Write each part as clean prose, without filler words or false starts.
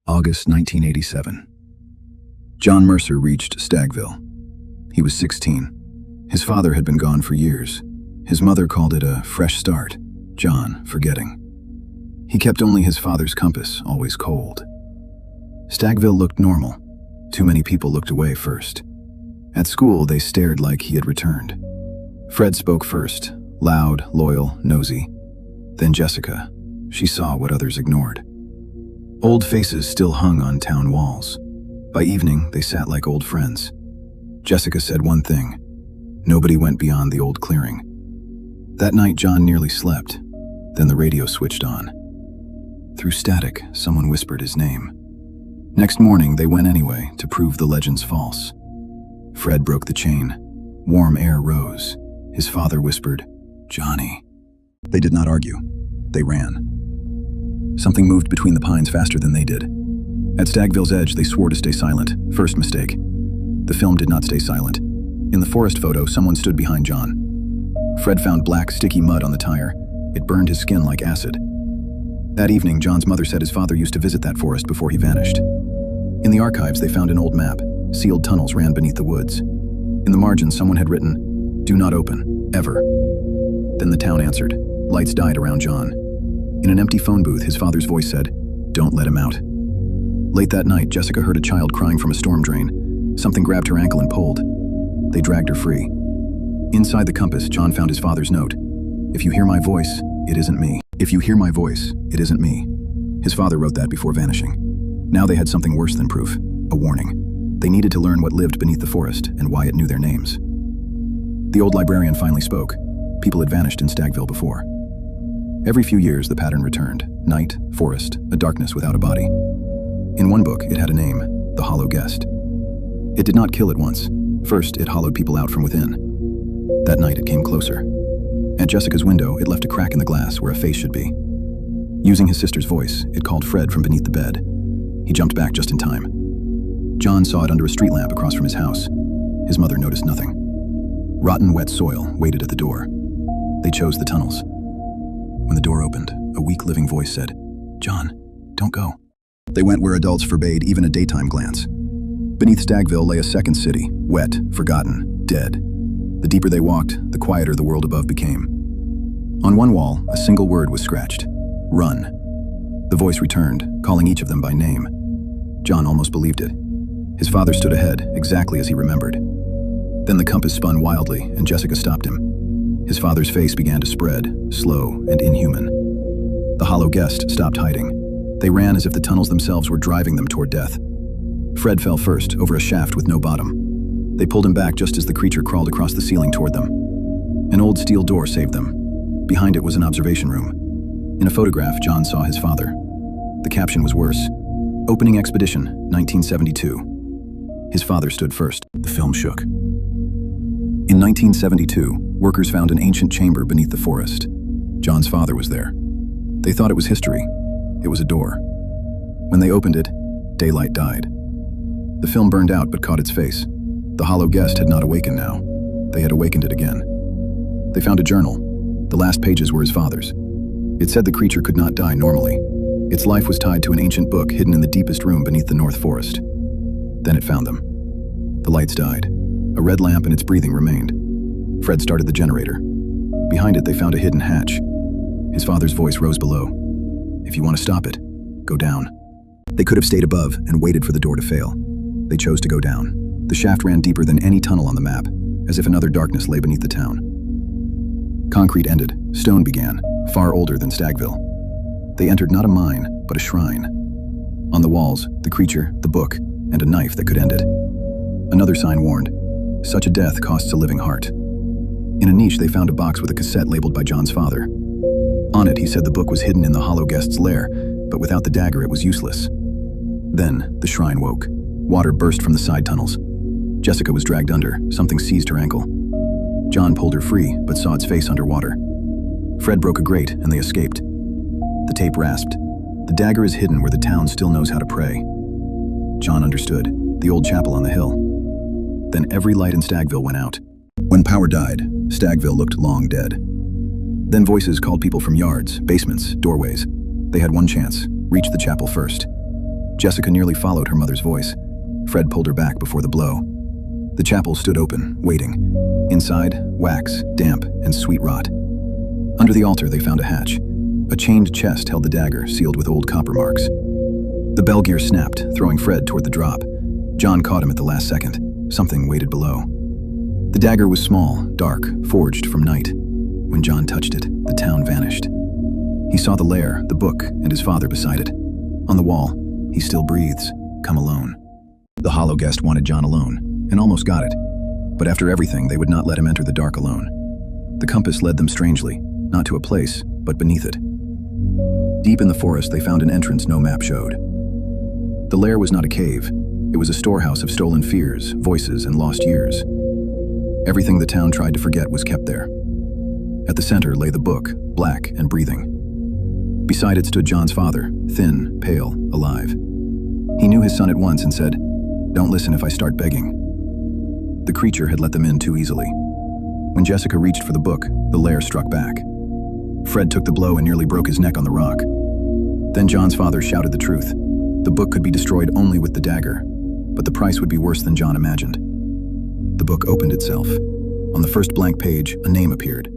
August 1987. John Mercer reached Stagville. He was 16. His father had been gone for years. His mother called it a fresh start, John forgetting. He kept only his father's compass, always cold. Stagville looked normal. Too many people looked away first. At school, they stared like he had returned. Fred spoke first, loud, loyal, nosy. Then Jessica. She saw what others ignored. Old faces still hung on town walls. By evening, they sat like old friends. Jessica said one thing. Nobody went beyond the old clearing. That night, John nearly slept. Then the radio switched on. Through static, someone whispered his name. Next morning, they went anyway to prove the legend's false. Fred broke the chain. Warm air rose. His father whispered, "Johnny." They did not argue. They ran. Something moved between the pines faster than they did. At Stagville's edge, they swore to stay silent. First mistake. The film did not stay silent. In the forest photo, someone stood behind John. Fred found black, sticky mud on the tire. It burned his skin like acid. That evening, John's mother said his father used to visit that forest before he vanished. In the archives, they found an old map. Sealed tunnels ran beneath the woods. In the margin, someone had written, "Do not open, ever." Then the town answered. Lights died around John. In an empty phone booth, his father's voice said, "Don't let him out." Late that night, Jessica heard a child crying from a storm drain. Something grabbed her ankle and pulled. They dragged her free. Inside the compass, John found his father's note. "If you hear my voice, it isn't me. If you hear my voice, it isn't me." His father wrote that before vanishing. Now they had something worse than proof, a warning. They needed to learn what lived beneath the forest and why it knew their names. The old librarian finally spoke. People had vanished in Stagville before. Every few years, the pattern returned. Night, forest, a darkness without a body. In one book, it had a name, The Hollow Guest. It did not kill at once. First, it hollowed people out from within. That night, it came closer. At Jessica's window, it left a crack in the glass where a face should be. Using his sister's voice, it called Fred from beneath the bed. He jumped back just in time. John saw it under a street lamp across from his house. His mother noticed nothing. Rotten, wet soil waited at the door. They chose the tunnels. When the door opened, a weak, living voice said, "John, don't go." They went where adults forbade even a daytime glance. Beneath Stagville lay a second city, wet, forgotten, dead. The deeper they walked, the quieter the world above became. On one wall, a single word was scratched, "Run." The voice returned, calling each of them by name. John almost believed it. His father stood ahead, exactly as he remembered. Then the compass spun wildly, and Jessica stopped him. His father's face began to spread, slow and inhuman. The hollow guest stopped hiding. They ran as if the tunnels themselves were driving them toward death. Fred fell first, over a shaft with no bottom. They pulled him back just as the creature crawled across the ceiling toward them. An old steel door saved them. Behind it was an observation room. In a photograph, John saw his father. The caption was worse. "Opening Expedition, 1972. His father stood first. The film shook. In 1972, workers found an ancient chamber beneath the forest. John's father was there. They thought it was history. It was a door. When they opened it, daylight died. The film burned out but caught its face. The hollow guest had not awakened now. They had awakened it again. They found a journal. The last pages were his father's. It said the creature could not die normally. Its life was tied to an ancient book hidden in the deepest room beneath the North Forest. Then it found them. The lights died. A red lamp and its breathing remained. Fred started the generator. Behind it, they found a hidden hatch. His father's voice rose below. "If you want to stop it, go down." They could have stayed above and waited for the door to fail. They chose to go down. The shaft ran deeper than any tunnel on the map, as if another darkness lay beneath the town. Concrete ended. Stone began, far older than Stagville. They entered not a mine, but a shrine. On the walls, the creature, the book, and a knife that could end it. Another sign warned, "Such a death costs a living heart." In a niche, they found a box with a cassette labeled by John's father. On it, he said the book was hidden in the hollow guest's lair, but without the dagger, it was useless. Then, the shrine woke. Water burst from the side tunnels. Jessica was dragged under. Something seized her ankle. John pulled her free, but saw its face underwater. Fred broke a grate, and they escaped. The tape rasped. The dagger is hidden where the town still knows how to pray. John understood. The old chapel on the hill. Then every light in Stagville went out. When power died, Stagville looked long dead. Then voices called people from yards, basements, doorways. They had one chance: reach the chapel first. Jessica nearly followed her mother's voice. Fred pulled her back before the blow. The chapel stood open, waiting. Inside, wax, damp, and sweet rot. Under the altar, they found a hatch. A chained chest held the dagger, sealed with old copper marks. The bell gear snapped, throwing Fred toward the drop. John caught him at the last second. Something waited below. The dagger was small, dark, forged from night. When John touched it, the town vanished. He saw the lair, the book, and his father beside it. On the wall, "He still breathes. Come alone." The hollow guest wanted John alone, and almost got it. But after everything, they would not let him enter the dark alone. The compass led them strangely, not to a place, but beneath it. Deep in the forest, they found an entrance no map showed. The lair was not a cave. It was a storehouse of stolen fears, voices, and lost years. Everything the town tried to forget was kept there. At the center lay the book, black and breathing. Beside it stood John's father, thin, pale, alive. He knew his son at once and said, "Don't listen if I start begging." The creature had let them in too easily. When Jessica reached for the book, the lair struck back. Fred took the blow and nearly broke his neck on the rock. Then John's father shouted the truth. The book could be destroyed only with the dagger, but the price would be worse than John imagined. The book opened itself. On the first blank page, a name appeared.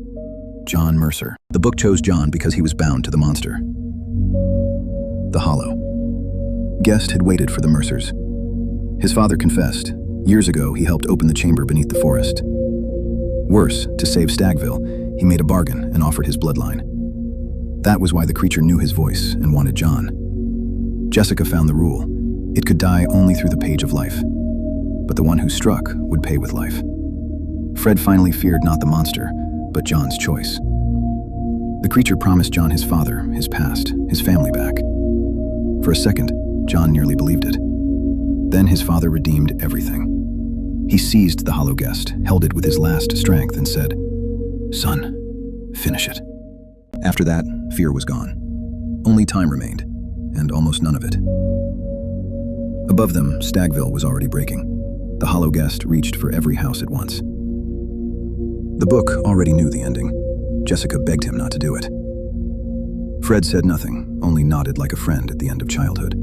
John Mercer. The book chose John because he was bound to the monster. The Hollow. Guest had waited for the Mercers. His father confessed. Years ago, he helped open the chamber beneath the forest. Worse, to save Stagville, he made a bargain and offered his bloodline. That was why the creature knew his voice and wanted John. Jessica found the rule. It could die only through the page of life. But the one who struck would pay with life. Fred finally feared not the monster, but John's choice. The creature promised John his father, his past, his family back. For a second, John nearly believed it. Then his father redeemed everything. He seized the hollow guest, held it with his last strength, and said, "Son, finish it." After that, fear was gone. Only time remained, and almost none of it. Above them, Stagville was already breaking. The hollow guest reached for every house at once. The book already knew the ending. Jessica begged him not to do it. Fred said nothing, only nodded like a friend at the end of childhood.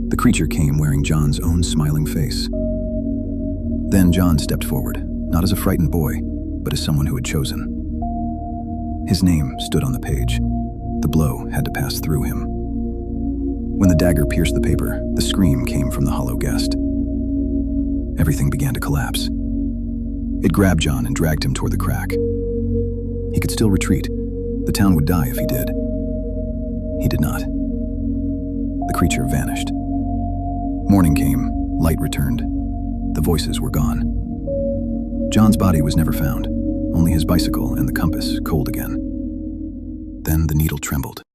The creature came wearing John's own smiling face. Then John stepped forward, not as a frightened boy, but as someone who had chosen. His name stood on the page. The blow had to pass through him. When the dagger pierced the paper, the scream came from the hollow guest. Everything began to collapse. It grabbed John and dragged him toward the crack. He could still retreat. The town would die if he did. He did not. The creature vanished. Morning came, light returned. The voices were gone. John's body was never found, only his bicycle and the compass cold again. Then the needle trembled.